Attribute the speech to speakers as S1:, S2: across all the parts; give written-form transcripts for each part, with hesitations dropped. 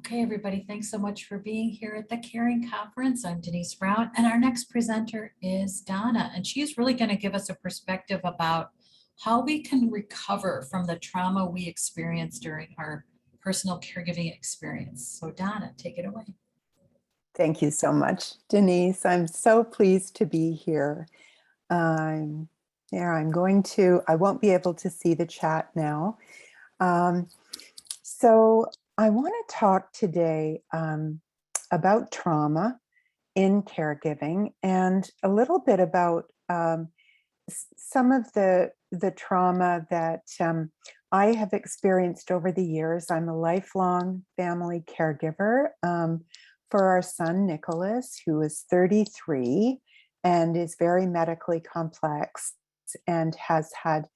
S1: Okay, everybody, thanks so much for being here at the Caring Conference. I'm Denise Brown, and our next presenter is Donna, and she's really going to give us a perspective about how we can recover from the trauma we experienced during our personal caregiving experience. So Donna, take it away.
S2: Thank you so much, Denise. I'm so pleased to be here. I won't be able to see the chat now. So I want to talk today about trauma in caregiving and a little bit about some of the trauma that I have experienced over the years. I'm a lifelong family caregiver for our son, Nicholas, who is 33 and is very medically complex and has had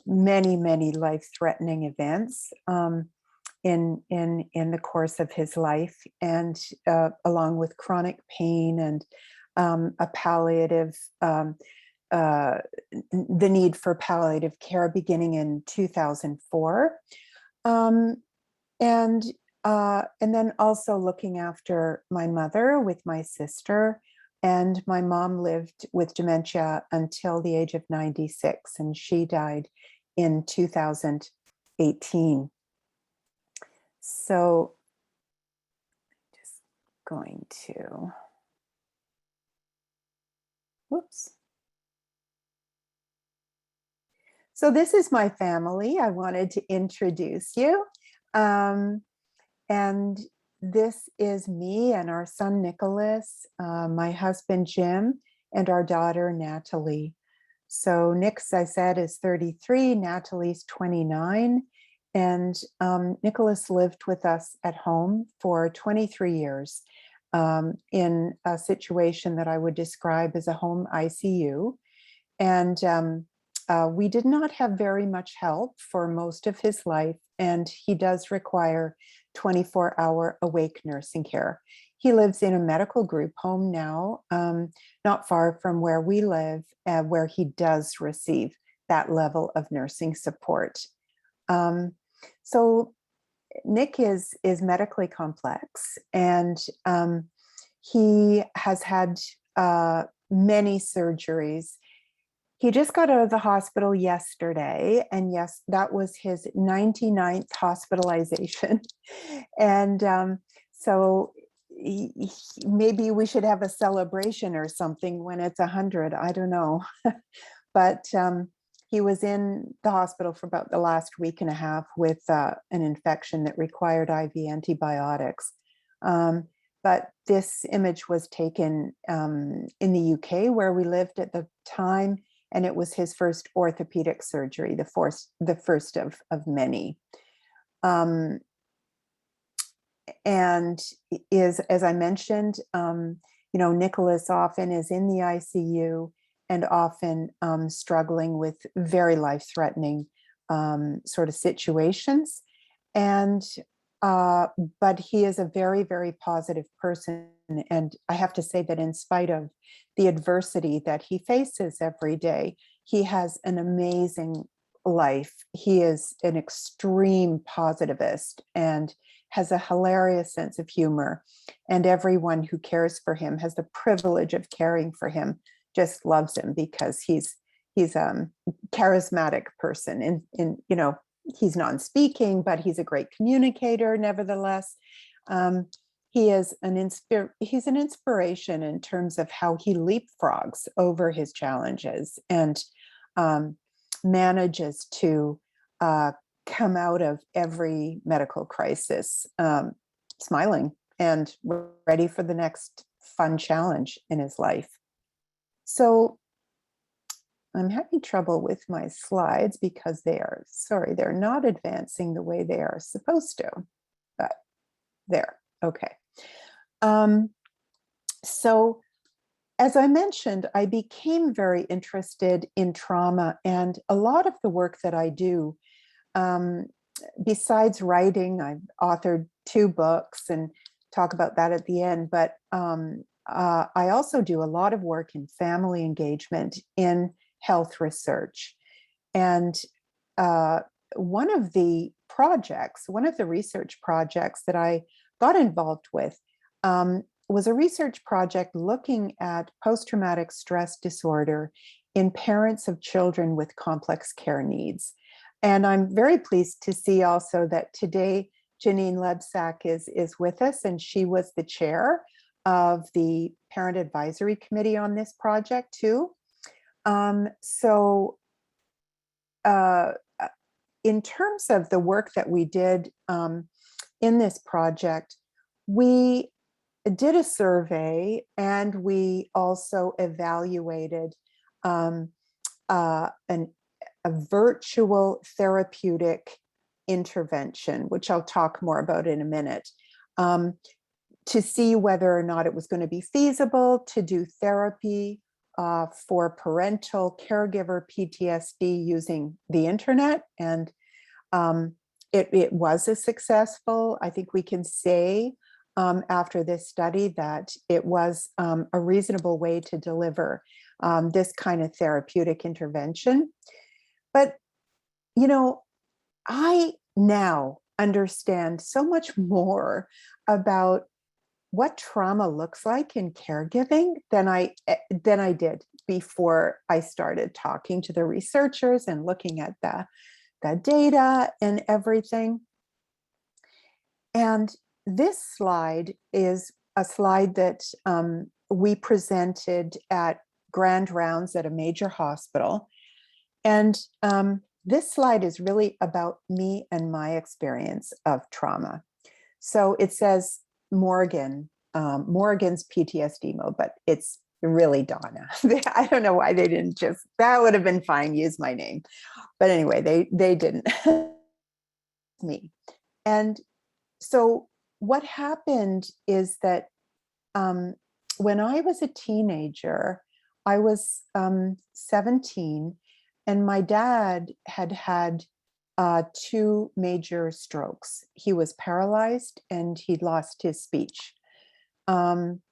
S2: many, many life-threatening events in the course of his life, and along with chronic pain and a palliative, the need for palliative care beginning in 2004. And then also looking after my mother with my sister, and my mom lived with dementia until the age of 96, and she died in 2018. So just going to, whoops. So this is my family. I wanted to introduce you. And this is me and our son, Nicholas, my husband, Jim, and our daughter, Natalie. So Nick's, I said, is 33, Natalie's 29. And Nicholas lived with us at home for 23 years in a situation that I would describe as a home ICU. And we did not have very much help for most of his life, and he does require 24-hour awake nursing care. He lives in a medical group home now, not far from where we live, where he does receive that level of nursing support. So Nick is medically complex, and he has had many surgeries. He just got out of the hospital yesterday, and yes, that was his 99th hospitalization. And so maybe we should have a celebration or something when it's 100, I don't know. But he was in the hospital for about the last week and a half with an infection that required IV antibiotics. But this image was taken in the UK, where we lived at the time, and it was his first orthopedic surgery, the first of many. And is, as I mentioned, Nicholas often is in the ICU and often struggling with very life-threatening sort of situations. And but he is a very, very positive person. And I have to say that in spite of the adversity that he faces every day, he has an amazing life. He is an extreme positivist and has a hilarious sense of humor. And everyone who cares for him, has the privilege of caring for him, just loves him because he's a charismatic person. And he's non-speaking, but he's a great communicator nevertheless. He is he's an inspiration in terms of how he leapfrogs over his challenges and manages to come out of every medical crisis smiling and ready for the next fun challenge in his life. So I'm having trouble with my slides because they're not advancing the way they are supposed to, but there, okay. So as I mentioned, I became very interested in trauma, and a lot of the work that I do, besides writing, I've authored 2 books and talk about that at the end, but I also do a lot of work in family engagement in health research. And one of the research projects that I got involved with was a research project looking at post-traumatic stress disorder in parents of children with complex care needs. And I'm very pleased to see also that today Janine Lebsack is with us, and she was the chair of the Parent Advisory Committee on this project too. In terms of the work that we did in this project, we did a survey, and we also evaluated a virtual therapeutic intervention, which I'll talk more about in a minute, to see whether or not it was going to be feasible to do therapy for parental caregiver PTSD using the internet. And it was a successful, I think we can say, after this study, that it was a reasonable way to deliver this kind of therapeutic intervention. But, you know, I now understand so much more about what trauma looks like in caregiving than I did before I started talking to the researchers and looking at the data and everything. And this slide is a slide that we presented at grand rounds at a major hospital. And this slide is really about me and my experience of trauma. So it says Morgan's PTSD mode, but it's really Donna. I don't know why they didn't that would have been fine, use my name. But anyway, they didn't. Me. And so what happened is that when I was a teenager, I was 17, and my dad had 2 major strokes. He was paralyzed and he'd lost his speech. And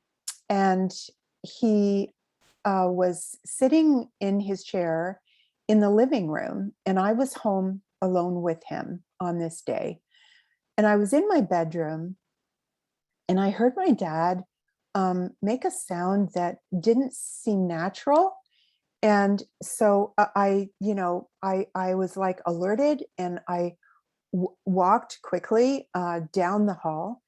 S2: he was sitting in his chair in the living room, and I was home alone with him on this day. And I was in my bedroom, and I heard my dad make a sound that didn't seem natural. And so I was like alerted, and I walked quickly down the hall,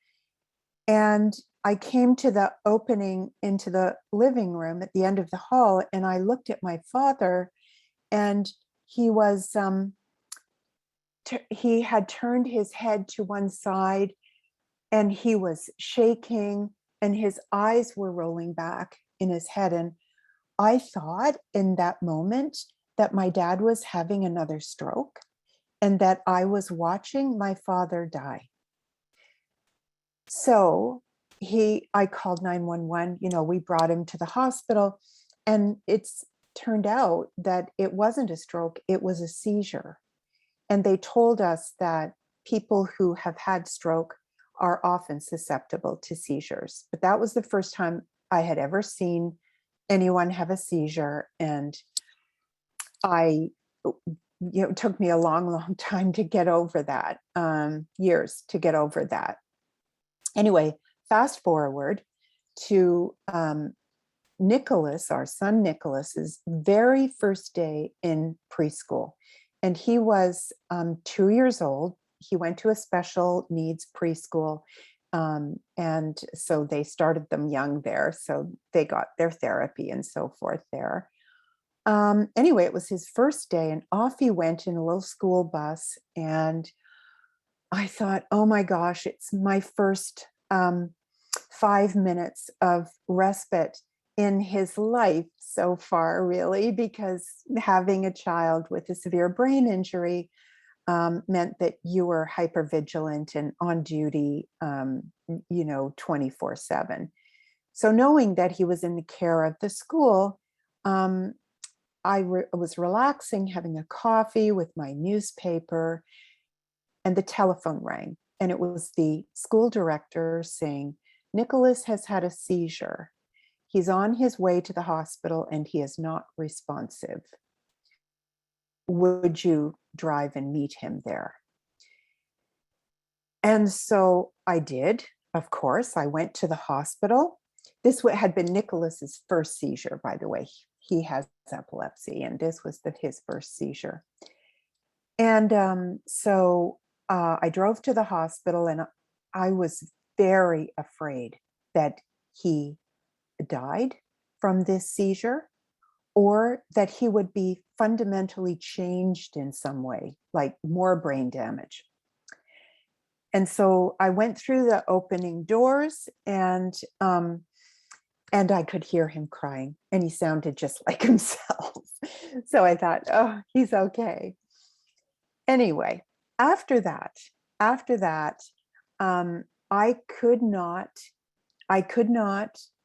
S2: and I came to the opening into the living room at the end of the hall, and I looked at my father, and he was he had turned his head to one side, and he was shaking, and his eyes were rolling back in his head. And I thought in that moment that my dad was having another stroke, and that I was watching my father die. So I called 911, we brought him to the hospital, and it's turned out that it wasn't a stroke, it was a seizure. And they told us that people who have had stroke are often susceptible to seizures. But that was the first time I had ever seen anyone have a seizure. And it took me a long, long time to get over that, years to get over that. Anyway, fast forward to Nicholas, our son Nicholas's very first day in preschool. And he was 2 years old. He went to a special needs preschool. And so they started them young there. So they got their therapy and so forth there. Anyway, it was his first day, and off he went in a little school bus. And I thought, oh my gosh, it's my first 5 minutes of respite in his life so far, really, because having a child with a severe brain injury meant that you were hypervigilant and on duty, 24/7. So knowing that he was in the care of the school, I was relaxing, having a coffee with my newspaper, and the telephone rang. And it was the school director saying, Nicholas has had a seizure. He's on his way to the hospital and he is not responsive. Would you drive and meet him there? And so I did. of course, I went to the hospital. This had been Nicholas's first seizure, by the way. He has epilepsy, and this was his first seizure. And so I drove to the hospital, and I was very afraid that he died from this seizure, or that he would be fundamentally changed in some way, like more brain damage. And so I went through the opening doors, and I could hear him crying, and he sounded just like himself. So I thought, oh, he's okay. Anyway, after that, I could not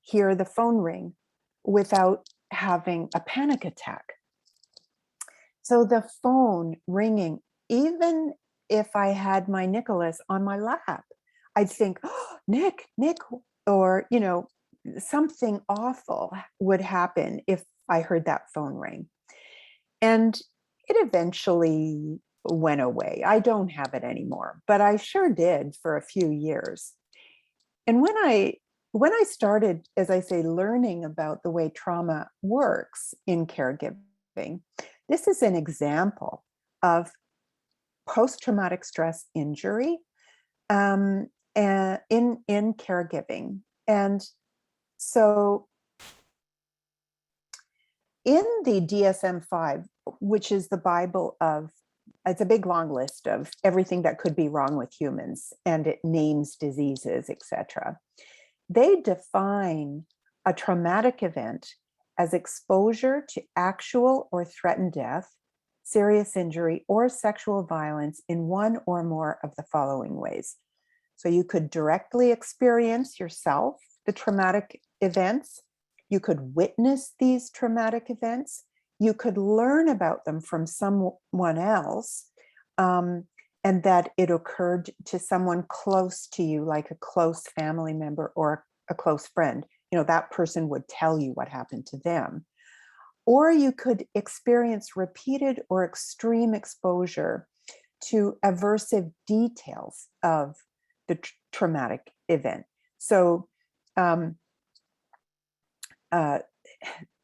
S2: hear the phone ring without having a panic attack. So the phone ringing, even if I had my Nicholas on my lap, I'd think, oh, Nick, or, something awful would happen if I heard that phone ring. And it eventually went away. I don't have it anymore, but I sure did for a few years. And when I started, as I say, learning about the way trauma works in caregiving, this is an example of post-traumatic stress injury in caregiving. And so in the DSM-5, which is the Bible of, it's a big long list of everything that could be wrong with humans, and it names diseases, etc. They define a traumatic event as exposure to actual or threatened death, serious injury, or sexual violence in one or more of the following ways. So you could directly experience yourself the traumatic events. You could witness these traumatic events. You could learn about them from someone else, and that it occurred to someone close to you, like a close family member or a close friend. That person would tell you what happened to them. Or you could experience repeated or extreme exposure to aversive details of the traumatic event. So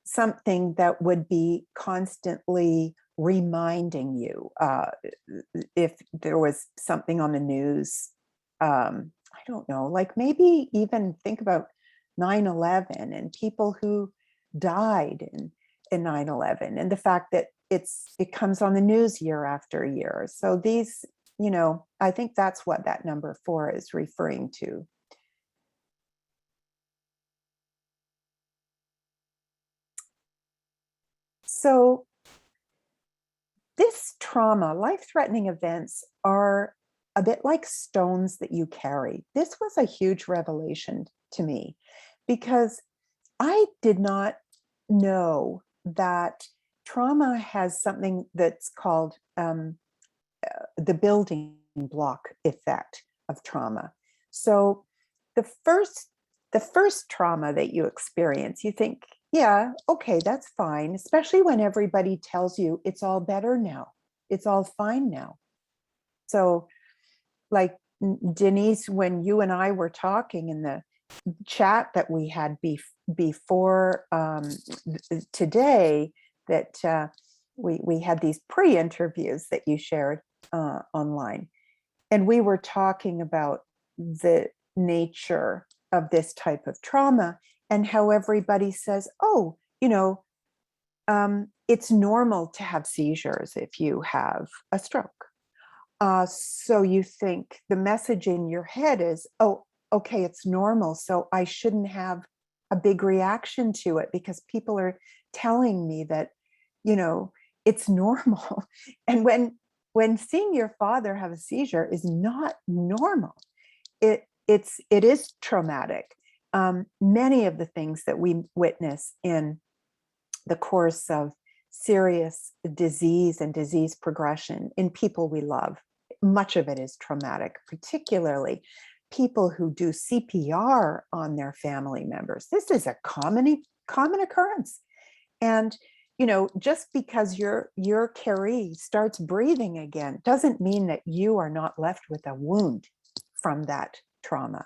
S2: something that would be constantly reminding you, if there was something on the news, I don't know, like maybe even think about 9/11 and people who died in 9/11, and the fact that it comes on the news year after year. So these, I think that's what that number 4 is referring to. So this trauma, life-threatening events, are a bit like stones that you carry. This was a huge revelation to me, because I did not know that trauma has something that's called the building block effect of trauma. So the first trauma that you experience, you think, yeah, okay, that's fine, especially when everybody tells you it's all better now, it's all fine now. So like Denise, when you and I were talking in the chat that we had before today, that we had these pre-interviews that you shared online, and we were talking about the nature of this type of trauma and how everybody says, oh, it's normal to have seizures if you have a stroke. So you think the message in your head is, oh, okay, it's normal, so I shouldn't have a big reaction to it because people are telling me that, it's normal. And when seeing your father have a seizure is not normal, it is traumatic. Many of the things that we witness in the course of serious disease and disease progression in people we love, much of it is traumatic, particularly people who do CPR on their family members. This is a common occurrence. And just because your caree starts breathing again doesn't mean that you are not left with a wound from that trauma.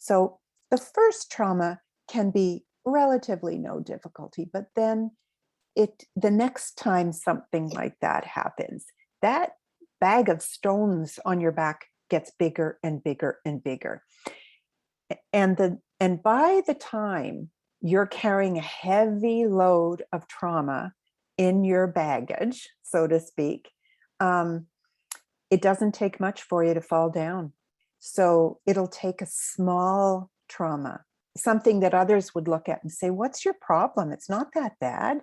S2: So the first trauma can be relatively no difficulty, but then the next time something like that happens, that bag of stones on your back gets bigger and bigger and bigger. And by the time you're carrying a heavy load of trauma in your baggage, so to speak, it doesn't take much for you to fall down. So it'll take a small trauma, something that others would look at and say, what's your problem? It's not that bad.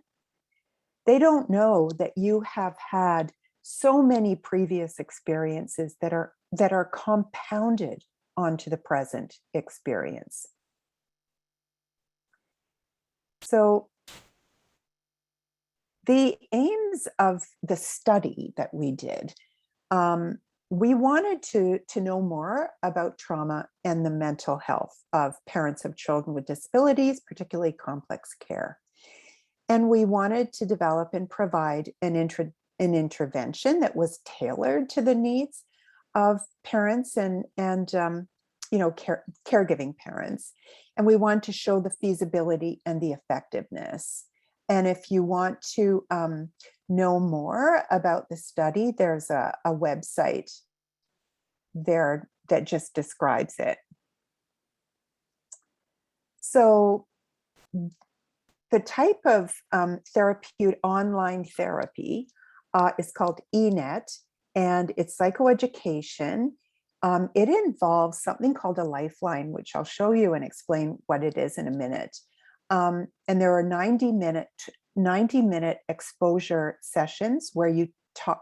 S2: They don't know that you have had so many previous experiences that are compounded onto the present experience. So the aims of the study that we did, we wanted to know more about trauma and the mental health of parents of children with disabilities, particularly complex care. And we wanted to develop and provide an intervention that was tailored to the needs of parents and caregiving parents. And we want to show the feasibility and the effectiveness. And if you want to know more about the study, there's a website there that just describes it. So the type of online therapy is called ENET, and it's psychoeducation. It involves something called a lifeline, which I'll show you and explain what it is in a minute. And there are 90-minute exposure sessions where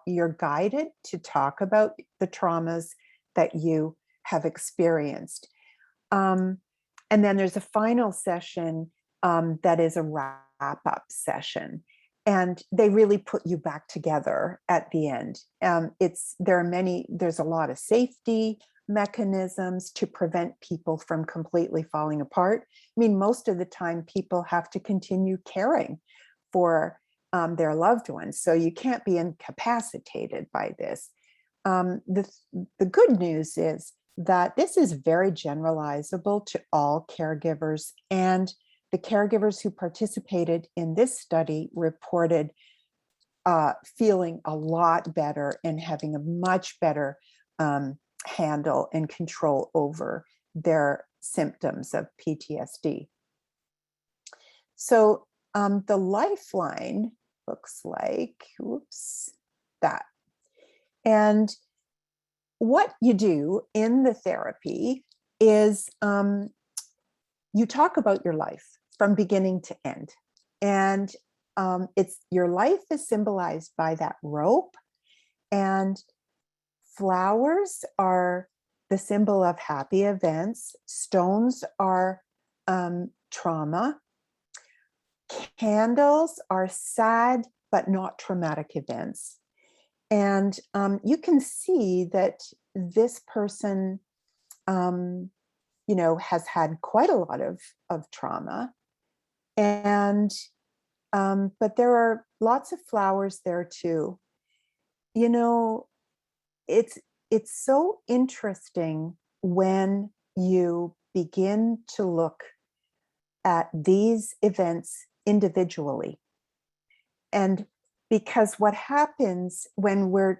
S2: you're guided to talk about the traumas that you have experienced. And then there's a final session that is a wrap-up session. And they really put you back together at the end. There's a lot of safety mechanisms to prevent people from completely falling apart. I mean, most of the time people have to continue caring for their loved ones. So you can't be incapacitated by this. The good news is that this is very generalizable to all caregivers, and the caregivers who participated in this study reported feeling a lot better and having a much better handle and control over their symptoms of PTSD. So the lifeline looks like, that. And what you do in the therapy is you talk about your life from beginning to end. And your life is symbolized by that rope, and flowers are the symbol of happy events. Stones are trauma. Candles are sad but not traumatic events. And you can see that this person has had quite a lot of trauma. And but there are lots of flowers there too. It's so interesting when you begin to look at these events individually. And because what happens when we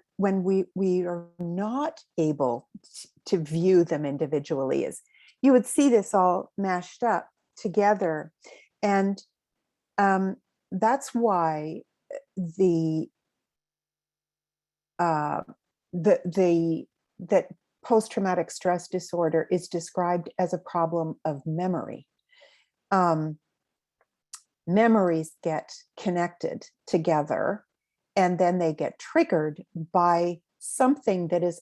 S2: are not able to view them individually is you would see this all mashed up together. And that's why that post-traumatic stress disorder is described as a problem of memory. Memories get connected together, and then they get triggered by something that is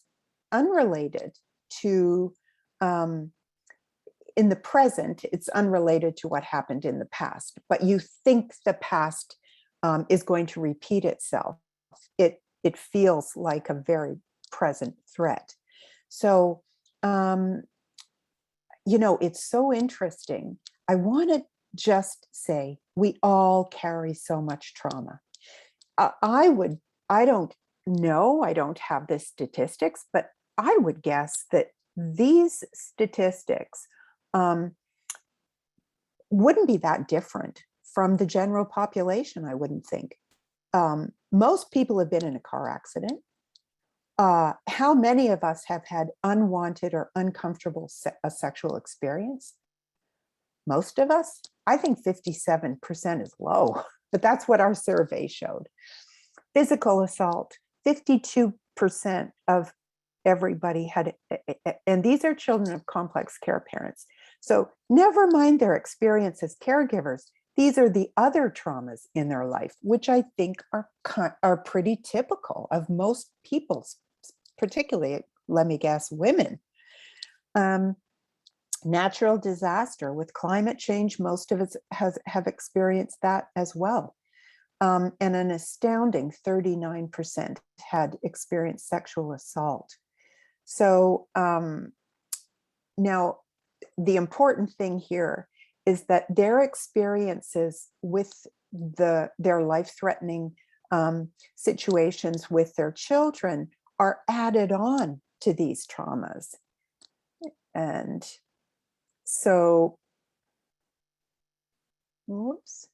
S2: unrelated to, in the present, it's unrelated to what happened in the past, but you think the past is going to repeat itself. It feels like a very present threat. So, it's so interesting. I want to just say we all carry so much trauma. I don't know, I don't have the statistics, but I would guess that these statistics wouldn't be that different from the general population, I wouldn't think. Most people have been in a car accident. How many of us have had unwanted or uncomfortable sexual experience? Most of us. I think 57% is low, but that's what our survey showed. Physical assault, 52% of everybody had, and these are children of complex care parents. So never mind their experience as caregivers. These are the other traumas in their life, which I think are pretty typical of most people, particularly, let me guess, women. Natural disaster with climate change, most of us have experienced that as well. And an astounding 39% had experienced sexual assault. So now the important thing here is that their experiences with their life-threatening situations with their children are added on to these traumas. And so, whoops.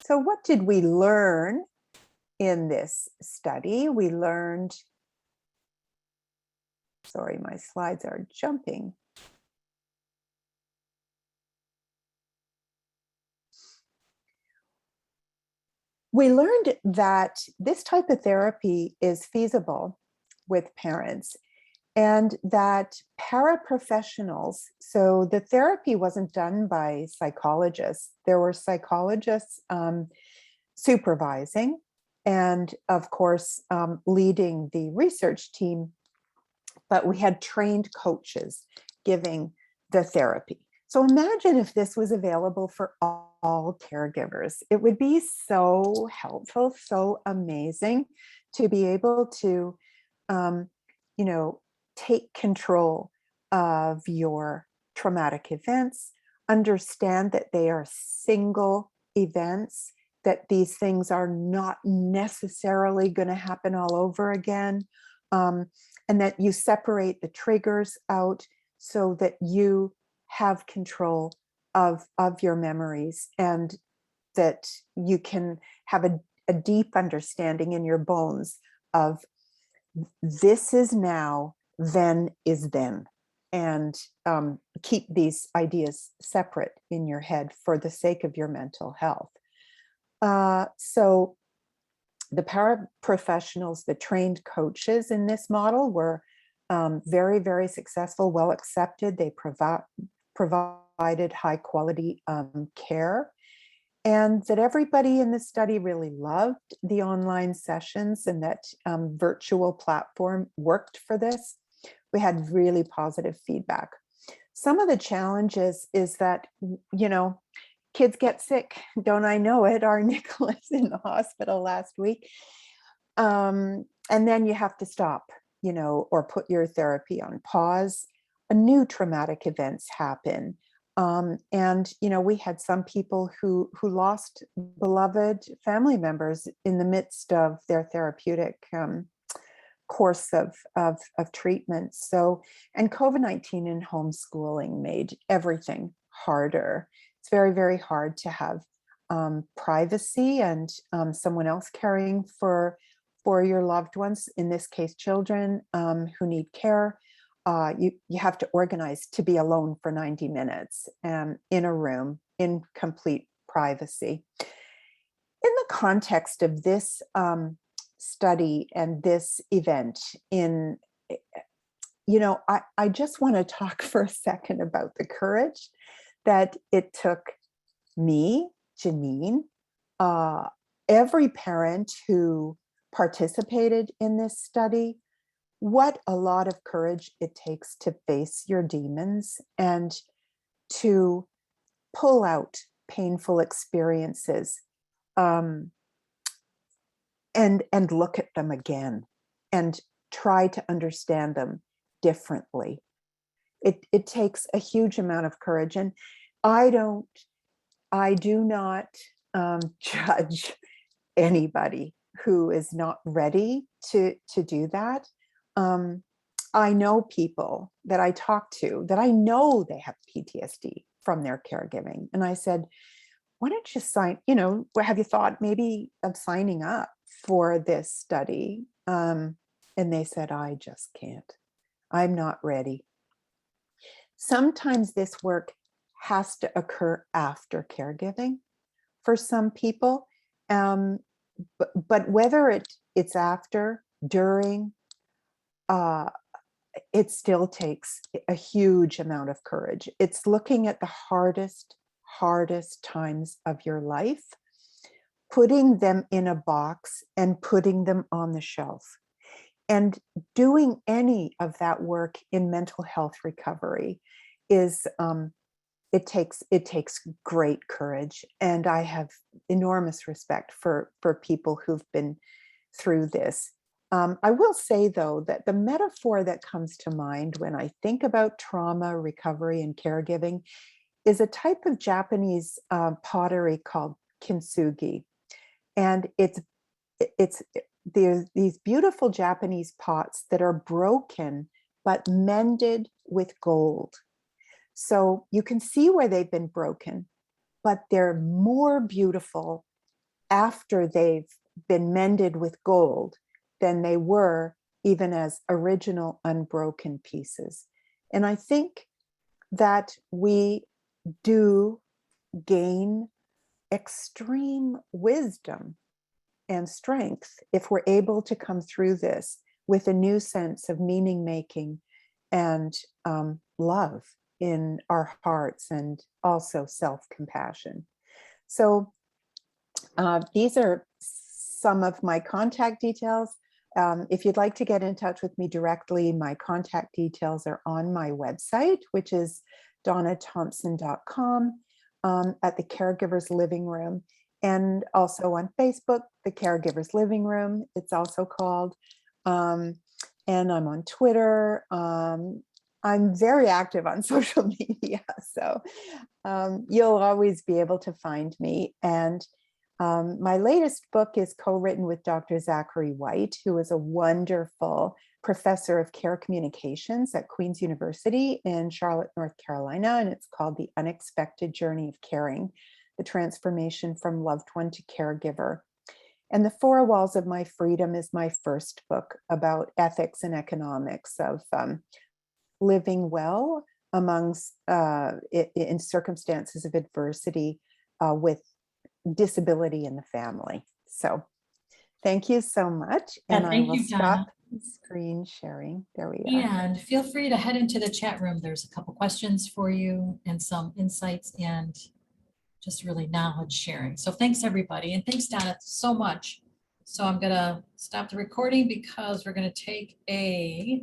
S2: So what did we learn in this study? We learned, sorry, my slides are jumping. We learned that this type of therapy is feasible with parents, and that paraprofessionals, so the therapy wasn't done by psychologists. There were psychologists supervising and, of course, leading the research team, but we had trained coaches giving the therapy. So imagine if this was available for all caregivers. It would be so helpful, so amazing to be able to, take control of your traumatic events, understand that they are single events, that these things are not necessarily going to happen all over again, and that you separate the triggers out so that you have control of your memories, and that you can have a deep understanding in your bones of this is now, then is then, and keep these ideas separate in your head for the sake of your mental health. So the paraprofessionals, the trained coaches in this model were very, very successful, well accepted. They provided high quality care, and that everybody in the study really loved the online sessions, and that virtual platform worked for this. We had really positive feedback. Some of the challenges is that, kids get sick. Don't I know it? Our Nicholas in the hospital last week. And then you have to stop, or put your therapy on pause. New traumatic events happen. And, we had some people who lost beloved family members in the midst of their therapeutic course of treatment. So, and COVID-19 and homeschooling made everything harder. It's very, very hard to have privacy and someone else caring for your loved ones, in this case, children who need care. You have to organize to be alone for 90 minutes in a room in complete privacy. In the context of this study and this event, I just want to talk for a second about the courage that it took me, Janine, every parent who participated in this study. What a lot of courage it takes to face your demons and to pull out painful experiences and look at them again and try to understand them differently. It takes a huge amount of courage, and I do not judge anybody who is not ready to do that. I know people that I talk to that I know they have PTSD from their caregiving. And I said, why don't you sign, have you thought maybe of signing up for this study? And they said, I just can't. I'm not ready. Sometimes this work has to occur after caregiving for some people. But whether it's after, during, it still takes a huge amount of courage. It's looking at the hardest times of your life, putting them in a box and putting them on the shelf. And doing any of that work in mental health recovery is, it takes great courage. And I have enormous respect for people who've been through this. I will say, though, that the metaphor that comes to mind when I think about trauma, recovery, and caregiving is a type of Japanese pottery called kintsugi. And there's these beautiful Japanese pots that are broken, but mended with gold. So you can see where they've been broken, but they're more beautiful after they've been mended with gold than they were even as original unbroken pieces. And I think that we do gain extreme wisdom and strength if we're able to come through this with a new sense of meaning making and love in our hearts, and also self-compassion. So these are some of my contact details. If you'd like to get in touch with me directly, my contact details are on my website, which is donnathomson.com, at the Caregivers Living Room, and also on Facebook, the Caregivers Living Room, it's also called. And I'm on Twitter. I'm very active on social media, so you'll always be able to find me. And my latest book is co-written with Dr. Zachary White, who is a wonderful professor of care communications at Queen's University in Charlotte, North Carolina. And it's called The Unexpected Journey of Caring, the Transformation from Loved One to Caregiver. And The Four Walls of My Freedom is my first book about ethics and economics of living well amongst in circumstances of adversity with disability in the family. So thank you so much. And I will stop screen sharing. There we are.
S1: And feel free to head into the chat room. There's a couple questions for you and some insights and just really knowledge sharing. So thanks everybody. And thanks Donna so much. So I'm gonna stop the recording because we're gonna take a